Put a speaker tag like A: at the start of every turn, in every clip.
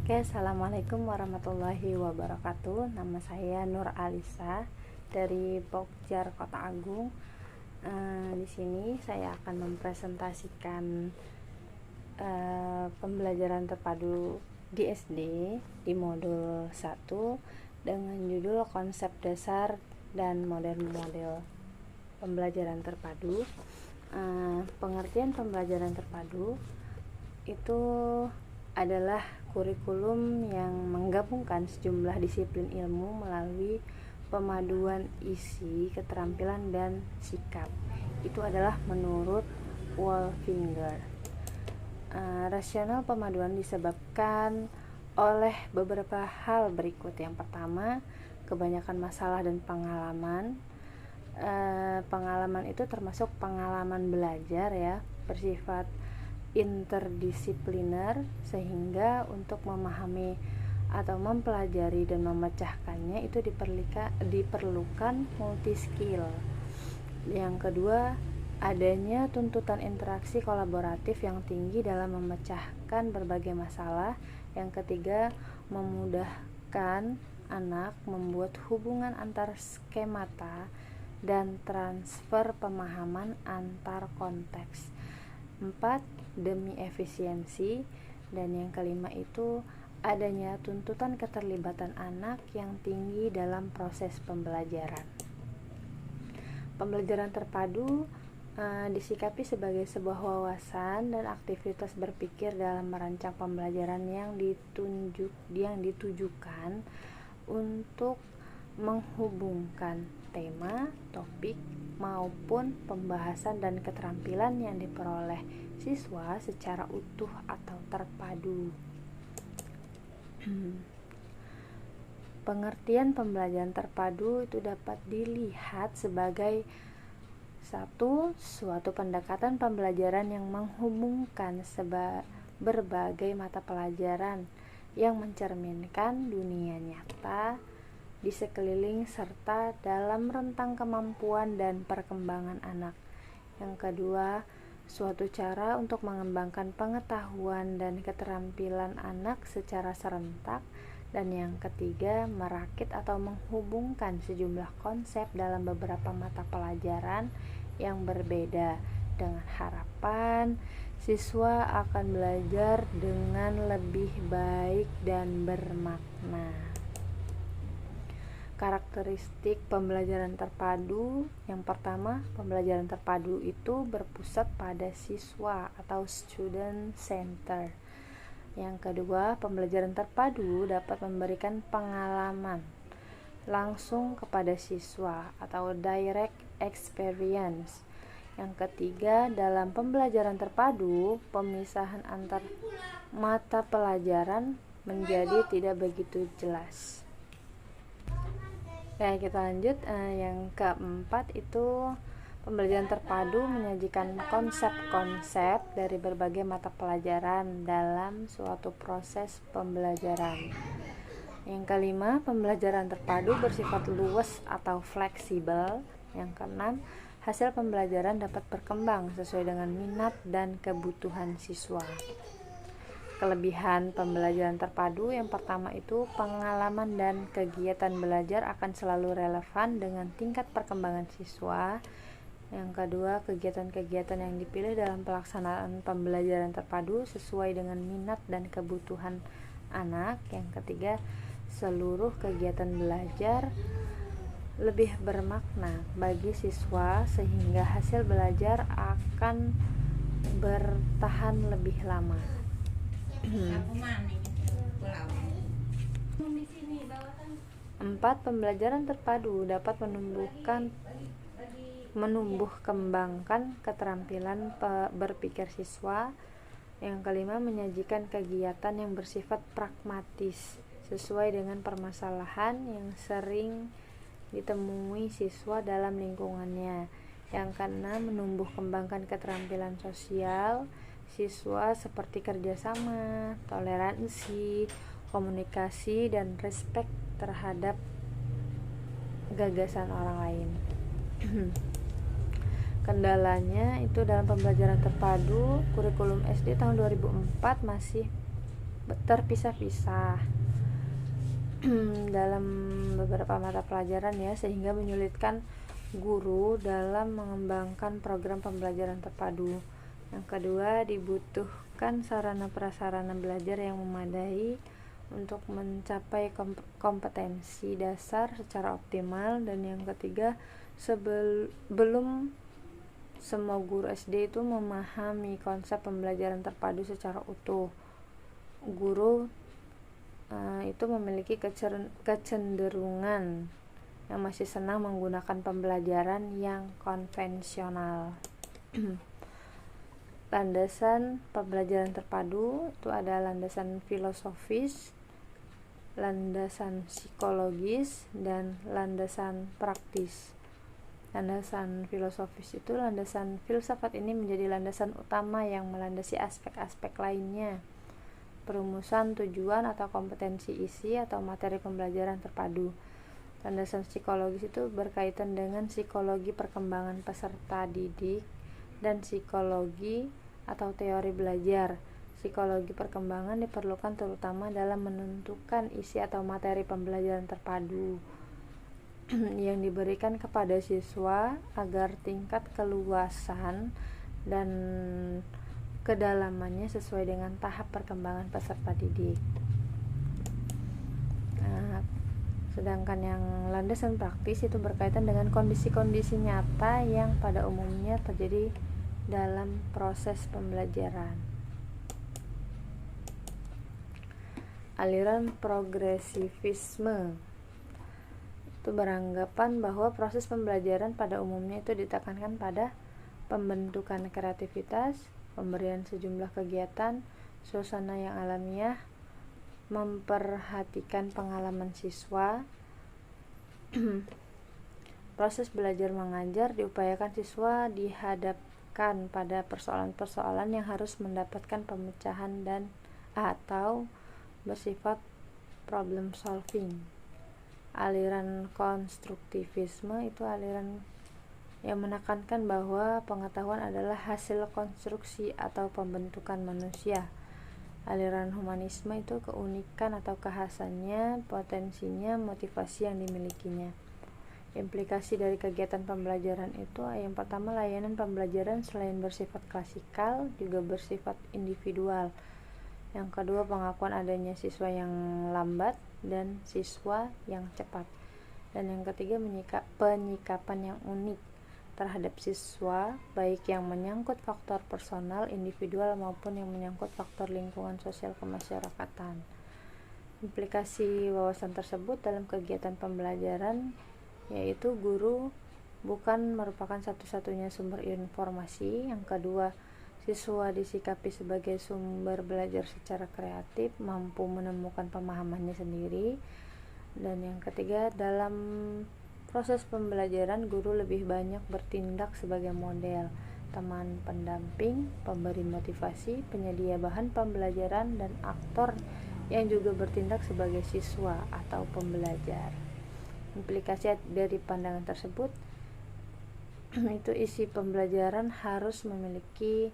A: Oke, assalamualaikum warahmatullahi wabarakatuh. Nama saya Nur Alisa dari Pokjar Kota Agung. Di sini saya akan mempresentasikan pembelajaran terpadu di SD di modul 1 dengan judul konsep dasar dan model-model pembelajaran terpadu. Pengertian pembelajaran terpadu itu adalah kurikulum yang menggabungkan sejumlah disiplin ilmu melalui pemaduan isi, keterampilan, dan sikap. Itu adalah menurut Wolfinger. Rasional pemaduan disebabkan oleh beberapa hal berikut. Yang pertama, kebanyakan masalah dan pengalaman. Pengalaman itu termasuk pengalaman belajar ya, bersifat interdisipliner, sehingga untuk memahami atau mempelajari dan memecahkannya itu diperlukan multi skill. Yang kedua, adanya tuntutan interaksi kolaboratif yang tinggi dalam memecahkan berbagai masalah. Yang ketiga, memudahkan anak membuat hubungan antar skemata dan transfer pemahaman antar konteks. 4. Demi efisiensi. Dan yang kelima itu adanya tuntutan keterlibatan anak yang tinggi dalam proses pembelajaran. Pembelajaran terpadu disikapi sebagai sebuah wawasan dan aktivitas berpikir dalam merancang pembelajaran yang ditujukan untuk menghubungkan tema, topik, maupun pembahasan dan keterampilan yang diperoleh siswa secara utuh atau terpadu. Pengertian pembelajaran terpadu itu dapat dilihat sebagai suatu pendekatan pembelajaran yang menghubungkan berbagai mata pelajaran yang mencerminkan dunia nyata di sekeliling serta dalam rentang kemampuan dan perkembangan anak. Yang kedua, suatu cara untuk mengembangkan pengetahuan dan keterampilan anak secara serentak. Dan yang ketiga, merakit atau menghubungkan sejumlah konsep dalam beberapa mata pelajaran yang berbeda dengan harapan siswa akan belajar dengan lebih baik dan bermakna. Karakteristik pembelajaran terpadu. Yang pertama, pembelajaran terpadu itu berpusat pada siswa atau student center. Yang kedua, pembelajaran terpadu dapat memberikan pengalaman langsung kepada siswa atau direct experience. Yang ketiga, dalam pembelajaran terpadu, pemisahan antar mata pelajaran menjadi tidak begitu jelas. Oke, kita lanjut. Yang keempat itu pembelajaran terpadu menyajikan konsep-konsep dari berbagai mata pelajaran dalam suatu proses pembelajaran. Yang kelima, pembelajaran terpadu bersifat luas atau fleksibel. Yang keenam, hasil pembelajaran dapat berkembang sesuai dengan minat dan kebutuhan siswa. Kelebihan pembelajaran terpadu, yang pertama itu pengalaman dan kegiatan belajar akan selalu relevan dengan tingkat perkembangan siswa. Yang kedua, kegiatan-kegiatan yang dipilih dalam pelaksanaan pembelajaran terpadu sesuai dengan minat dan kebutuhan anak. Yang ketiga, seluruh kegiatan belajar lebih bermakna bagi siswa sehingga hasil belajar akan bertahan lebih lama. 4. Pembelajaran terpadu dapat menumbuh kembangkan keterampilan berpikir siswa. Yang kelima, menyajikan kegiatan yang bersifat pragmatis sesuai dengan permasalahan yang sering ditemui siswa dalam lingkungannya. Yang keenam, menumbuh kembangkan keterampilan sosial siswa seperti kerjasama, toleransi, komunikasi, dan respek terhadap gagasan orang lain. Kendalanya itu dalam pembelajaran terpadu kurikulum SD tahun 2004 masih terpisah-pisah dalam beberapa mata pelajaran ya, sehingga menyulitkan guru dalam mengembangkan program pembelajaran terpadu. Yang kedua, dibutuhkan sarana prasarana belajar yang memadai untuk mencapai kompetensi dasar secara optimal. Dan yang ketiga, sebelum semua guru SD itu memahami konsep pembelajaran terpadu secara utuh, guru itu memiliki kecenderungan yang masih senang menggunakan pembelajaran yang konvensional. Landasan pembelajaran terpadu itu ada landasan filosofis, landasan psikologis, dan landasan praktis. Landasan filosofis itu landasan filsafat ini menjadi landasan utama yang melandasi aspek-aspek lainnya. Perumusan tujuan atau kompetensi isi atau materi pembelajaran terpadu. Landasan psikologis itu berkaitan dengan psikologi perkembangan peserta didik dan psikologi atau teori belajar. Psikologi perkembangan diperlukan terutama dalam menentukan isi atau materi pembelajaran terpadu yang diberikan kepada siswa agar tingkat keluasan dan kedalamannya sesuai dengan tahap perkembangan peserta didik. Sedangkan yang landasan praktis itu berkaitan dengan kondisi-kondisi nyata yang pada umumnya terjadi dalam proses pembelajaran. Aliran progresivisme itu beranggapan bahwa proses pembelajaran pada umumnya itu ditekankan pada pembentukan kreativitas, pemberian sejumlah kegiatan, suasana yang alamiah, memperhatikan pengalaman siswa. Proses belajar mengajar diupayakan siswa dihadapkan pada persoalan-persoalan yang harus mendapatkan pemecahan dan atau bersifat problem solving. Aliran konstruktivisme itu aliran yang menekankan bahwa pengetahuan adalah hasil konstruksi atau pembentukan manusia. Aliran humanisme itu keunikan atau kekhasannya, potensinya, motivasi yang dimilikinya. Implikasi dari kegiatan pembelajaran itu yang pertama, layanan pembelajaran selain bersifat klasikal juga bersifat individual. Yang kedua, pengakuan adanya siswa yang lambat dan siswa yang cepat. Dan yang ketiga, penyikapan yang unik terhadap siswa, baik yang menyangkut faktor personal, individual maupun yang menyangkut faktor lingkungan sosial kemasyarakatan. Implikasi wawasan tersebut dalam kegiatan pembelajaran yaitu guru bukan merupakan satu-satunya sumber informasi. Yang kedua, siswa disikapi sebagai sumber belajar secara kreatif, mampu menemukan pemahamannya sendiri. Dan yang ketiga, dalam proses pembelajaran guru lebih banyak bertindak sebagai model, teman pendamping, pemberi motivasi, penyedia bahan pembelajaran, dan aktor yang juga bertindak sebagai siswa atau pembelajar. Implikasi dari pandangan tersebut itu isi pembelajaran harus memiliki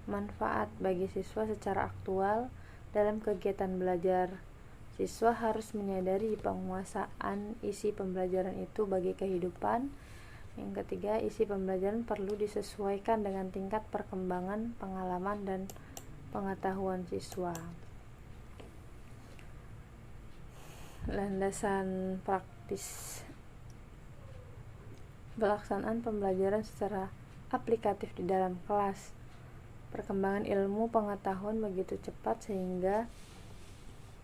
A: manfaat bagi siswa secara aktual dalam kegiatan belajar. Siswa harus menyadari penguasaan isi pembelajaran itu bagi kehidupan. Yang ketiga, isi pembelajaran perlu disesuaikan dengan tingkat perkembangan, pengalaman, dan pengetahuan siswa. Landasan praktis pelaksanaan pembelajaran secara aplikatif di dalam kelas. Perkembangan ilmu pengetahuan begitu cepat sehingga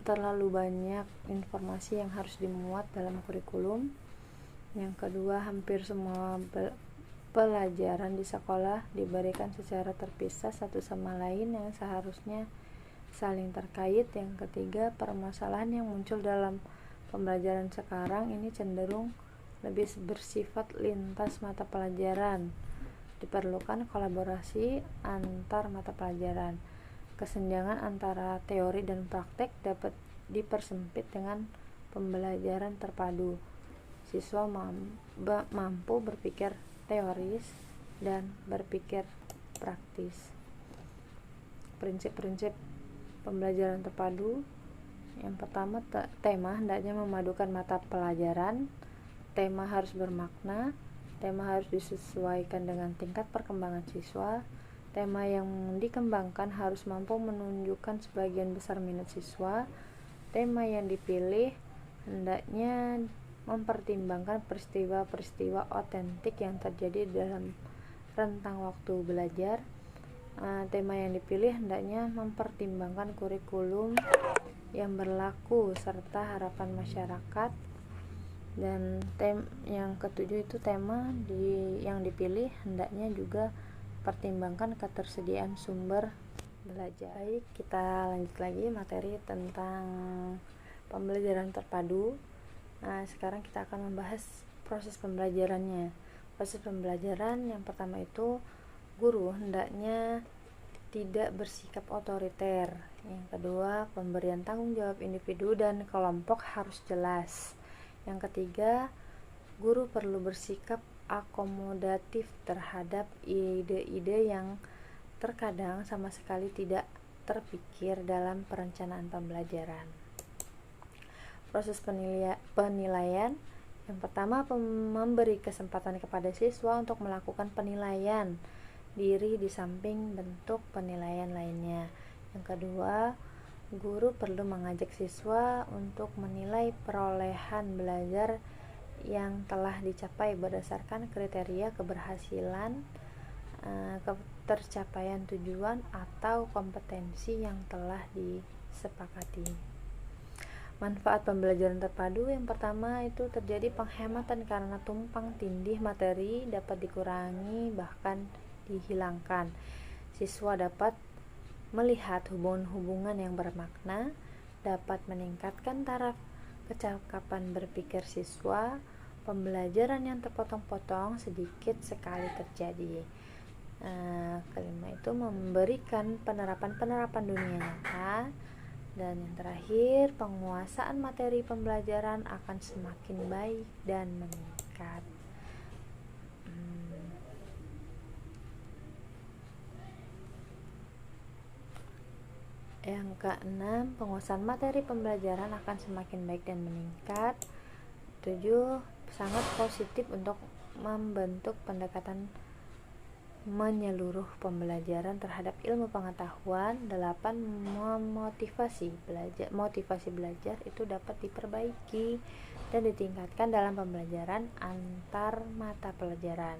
A: terlalu banyak informasi yang harus dimuat dalam kurikulum. Yang kedua, hampir semua pelajaran di sekolah diberikan secara terpisah satu sama lain yang seharusnya saling terkait. Yang ketiga, permasalahan yang muncul dalam pembelajaran sekarang ini cenderung lebih bersifat lintas mata pelajaran. Diperlukan kolaborasi antar mata pelajaran. Kesenjangan antara teori dan praktek dapat dipersempit dengan pembelajaran terpadu. Siswa mampu berpikir teoris dan berpikir praktis. Prinsip-prinsip pembelajaran terpadu. Yang pertama, tema hendaknya memadukan mata pelajaran. Tema harus bermakna. Tema harus disesuaikan dengan tingkat perkembangan siswa. Tema yang dikembangkan harus mampu menunjukkan sebagian besar minat siswa. Tema yang dipilih hendaknya mempertimbangkan peristiwa-peristiwa otentik yang terjadi dalam rentang waktu belajar. Tema yang dipilih hendaknya mempertimbangkan kurikulum yang berlaku serta harapan masyarakat. Dan yang ketujuh itu tema yang dipilih hendaknya juga pertimbangkan ketersediaan sumber belajar. Baik, kita lanjut lagi materi tentang pembelajaran terpadu. Sekarang kita akan membahas proses pembelajarannya. Proses pembelajaran yang pertama itu, guru hendaknya tidak bersikap otoriter. Yang kedua, pemberian tanggung jawab individu dan kelompok harus jelas. Yang ketiga, guru perlu bersikap akomodatif terhadap ide-ide yang terkadang sama sekali tidak terpikir dalam perencanaan pembelajaran. Proses penilaian. Yang pertama, memberi kesempatan kepada siswa untuk melakukan penilaian diri di samping bentuk penilaian lainnya. Yang kedua, guru perlu mengajak siswa untuk menilai perolehan belajar yang telah dicapai berdasarkan kriteria keberhasilan, ketercapaian tujuan atau kompetensi yang telah disepakati. Manfaat pembelajaran terpadu yang pertama itu terjadi penghematan karena tumpang tindih materi dapat dikurangi bahkan dihilangkan. Siswa dapat melihat hubungan-hubungan yang bermakna, dapat meningkatkan taraf kecakapan berpikir siswa. Pembelajaran yang terpotong-potong sedikit sekali terjadi. Kelima itu memberikan penerapan dunia nyata. Dan yang terakhir, penguasaan materi pembelajaran akan semakin baik dan meningkat. Yang keenam, penguasaan materi pembelajaran akan semakin baik dan meningkat. 7. Sangat positif untuk membentuk pendekatan menyeluruh pembelajaran terhadap ilmu pengetahuan. 8. Motivasi belajar itu dapat diperbaiki dan ditingkatkan dalam pembelajaran antar mata pelajaran.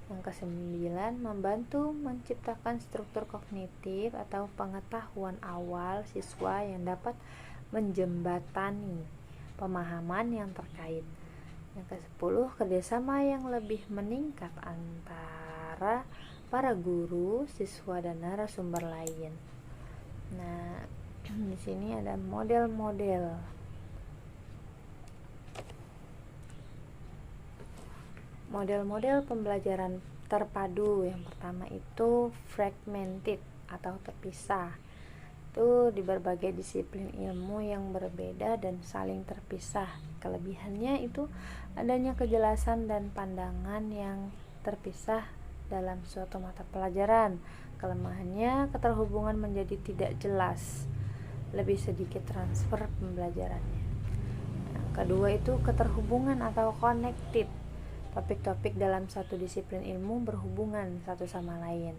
A: Yang ke-9, membantu menciptakan struktur kognitif atau pengetahuan awal siswa yang dapat menjembatani pemahaman yang terkait. Yang ke-10, kerjasama yang lebih meningkat antara para guru, siswa, dan narasumber lain. Nah, di sini ada model-model. Model-model pembelajaran terpadu. Yang pertama itu fragmented atau terpisah. Itu di berbagai disiplin ilmu yang berbeda dan saling terpisah. Kelebihannya itu adanya kejelasan dan pandangan yang terpisah dalam suatu mata pelajaran. Kelemahannya keterhubungan menjadi tidak jelas, lebih sedikit transfer pembelajarannya. Yang kedua itu keterhubungan atau connected. Topik-topik dalam satu disiplin ilmu berhubungan satu sama lain.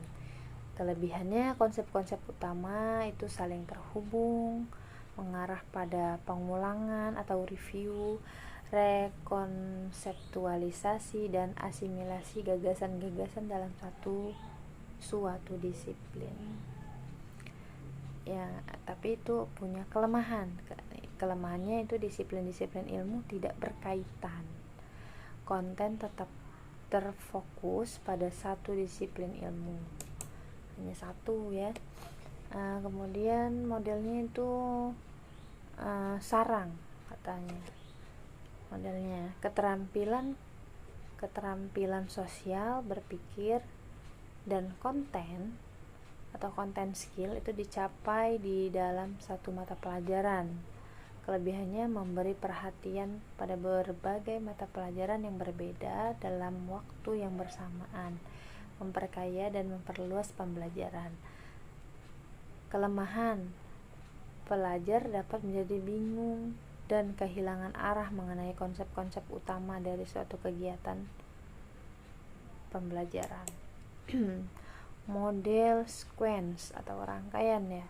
A: Kelebihannya konsep-konsep utama itu saling terhubung, mengarah pada pengulangan atau review, rekonseptualisasi dan asimilasi gagasan-gagasan dalam suatu disiplin. Ya, tapi itu punya kelemahan. Kelemahannya itu disiplin-disiplin ilmu tidak berkaitan. Konten tetap terfokus pada satu disiplin ilmu, hanya satu ya. Kemudian modelnya itu sarang katanya. Modelnya keterampilan sosial, berpikir, dan konten atau konten skill itu dicapai di dalam satu mata pelajaran. Kelebihannya memberi perhatian pada berbagai mata pelajaran yang berbeda dalam waktu yang bersamaan, memperkaya dan memperluas pembelajaran. Kelemahan pelajar dapat menjadi bingung dan kehilangan arah mengenai konsep-konsep utama dari suatu kegiatan pembelajaran. Model sequence atau rangkaian ya,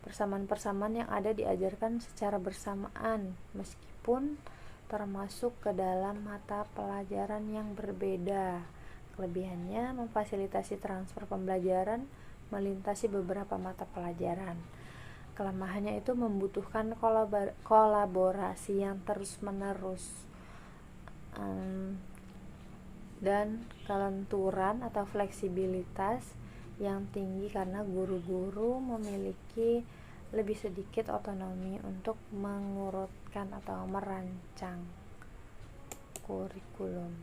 A: persamaan-persamaan yang ada diajarkan secara bersamaan meskipun termasuk ke dalam mata pelajaran yang berbeda. Kelebihannya memfasilitasi transfer pembelajaran melintasi beberapa mata pelajaran. Kelemahannya itu membutuhkan kolaborasi yang terus-menerus dan kelenturan atau fleksibilitas yang tinggi karena guru-guru memiliki lebih sedikit otonomi untuk mengurutkan atau merancang kurikulum.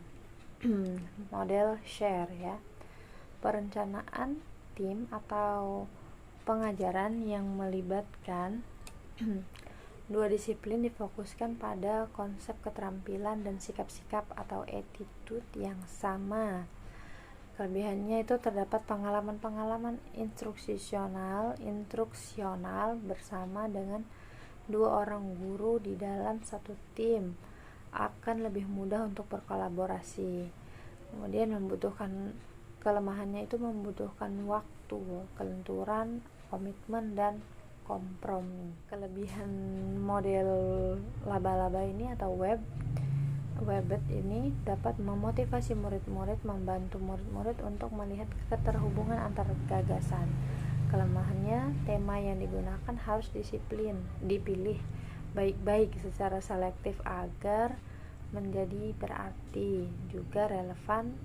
A: Model share ya, perencanaan tim atau pengajaran yang melibatkan dua disiplin difokuskan pada konsep keterampilan dan sikap-sikap atau attitude yang sama. Kelebihannya itu terdapat pengalaman-pengalaman instruksional bersama dengan dua orang guru di dalam satu tim akan lebih mudah untuk berkolaborasi. Kemudian kelemahannya itu membutuhkan waktu, kelenturan, komitmen, dan kompromi. Kelebihan model laba-laba ini atau Webbed ini dapat memotivasi murid-murid, membantu murid-murid untuk melihat keterhubungan antar gagasan. Kelemahannya, tema yang digunakan harus dipilih baik-baik secara selektif agar menjadi berarti, juga relevan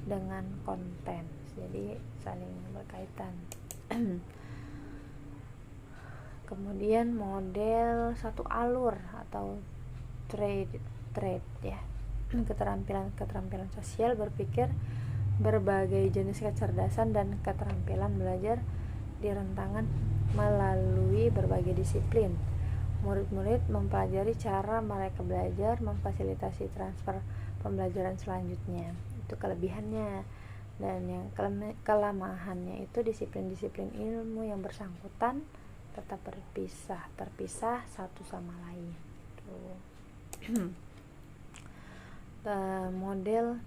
A: dengan konten. Jadi saling berkaitan. Kemudian model satu alur atau trade ya, keterampilan sosial berpikir, berbagai jenis kecerdasan dan keterampilan belajar direntangkan melalui berbagai disiplin. Murid-murid mempelajari cara mereka belajar, memfasilitasi transfer pembelajaran selanjutnya. Itu kelebihannya. Dan yang kelemahannya itu disiplin-disiplin ilmu yang bersangkutan tetap terpisah satu sama lain. Model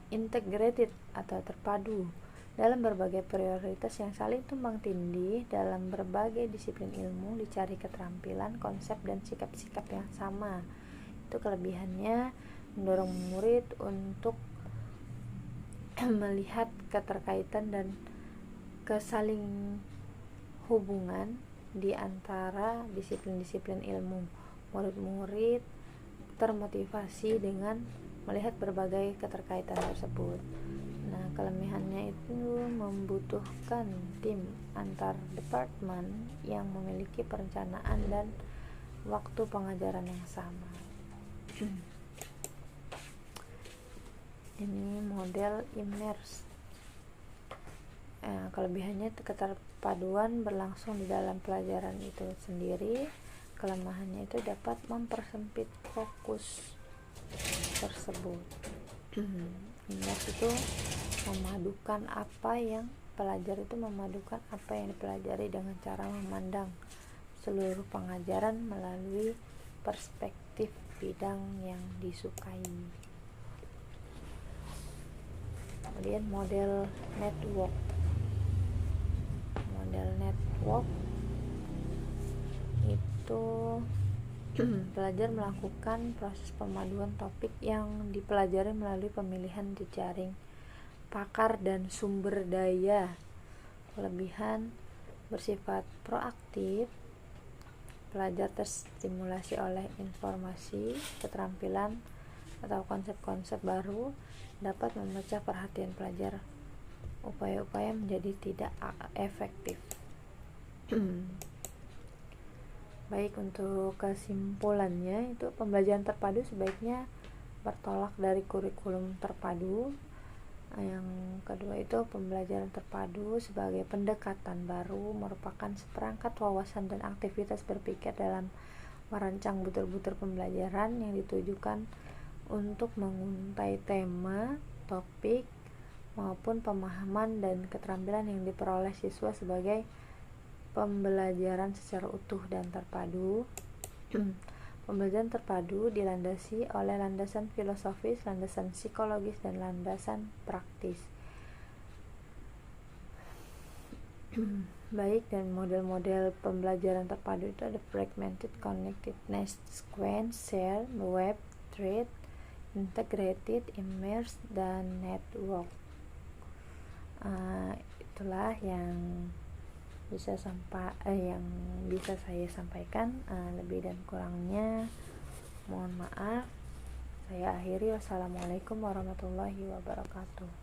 A: integrated atau terpadu, dalam berbagai prioritas yang saling tumpang tindih dalam berbagai disiplin ilmu dicari keterampilan, konsep, dan sikap-sikap yang sama. Itu kelebihannya mendorong murid untuk melihat keterkaitan dan kesaling hubungan di antara disiplin-disiplin ilmu. Murid-murid termotivasi dengan melihat berbagai keterkaitan tersebut. Nah, kelemahannya itu membutuhkan tim antar departemen yang memiliki perencanaan dan waktu pengajaran yang sama. Ini model immerse. Kelebihannya keterpaduan berlangsung di dalam pelajaran itu sendiri. Kelemahannya itu dapat mempersempit fokus tersebut. Immerse itu memadukan apa yang dipelajari dengan cara memandang seluruh pengajaran melalui perspektif bidang yang disukai. Kemudian model network itu pelajar melakukan proses pemaduan topik yang dipelajari melalui pemilihan jejaring pakar dan sumber daya. Kelebihan bersifat proaktif, pelajar terstimulasi oleh informasi, keterampilan, atau konsep-konsep baru dapat memecah perhatian pelajar. Upaya-upaya menjadi tidak efektif. Baik, untuk kesimpulannya itu pembelajaran terpadu sebaiknya bertolak dari kurikulum terpadu. Yang kedua itu pembelajaran terpadu sebagai pendekatan baru merupakan seperangkat wawasan dan aktivitas berpikir dalam merancang butir-butir pembelajaran yang ditujukan untuk menguntai tema, topik, maupun pemahaman dan keterampilan yang diperoleh siswa sebagai pembelajaran secara utuh dan terpadu. Pembelajaran terpadu dilandasi oleh landasan filosofis, landasan psikologis, dan landasan praktis. Baik, dan model-model pembelajaran terpadu itu ada fragmented, connectedness, sequence, share, web, thread, integrated, immersed, dan network. Itulah yang bisa saya sampaikan. Lebih dan kurangnya mohon maaf. Saya akhiri. Wassalamualaikum warahmatullahi wabarakatuh.